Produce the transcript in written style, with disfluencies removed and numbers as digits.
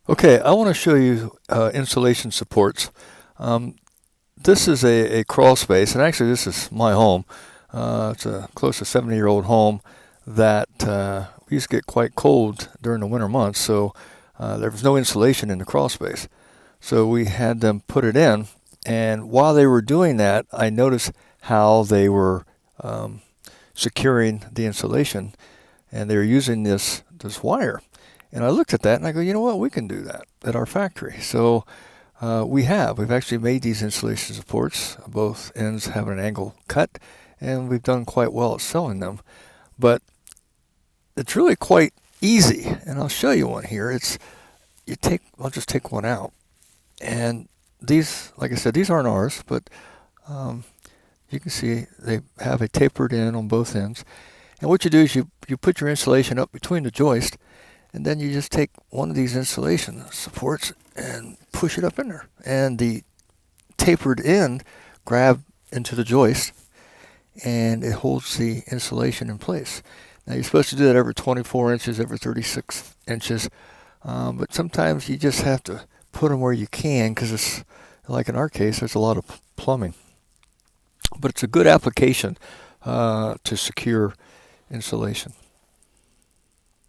Okay, I want to show you insulation supports. Um, this is a crawl space, and actually this is my home. It's a close to 70-year-old home that we used to get quite cold during the winter months, so there was no insulation in the crawl space. So we had them put it in, and while they were doing that, I noticed how they were um, securing the insulation, and they were using this wire. And I looked at that and I go, you know what, we can do that at our factory. So we've actually made these insulation supports. Both ends have an angle cut, and we've done quite well at selling them. But it's really quite easy, and I'll show you one here. I'll just take one out. And these, like I said, these aren't ours, but um, you can see they have a tapered end on both ends. And what you do is you put your insulation up between the joist, and then you just take one of these insulation supports and push it up in there. And the tapered end grab into the joist, and it holds the insulation in place. Now you're supposed to do that every 24 inches, every 36 inches, but sometimes you just have to put them where you can because it's like in our case, there's a lot of plumbing. But it's a good application to secure insulation.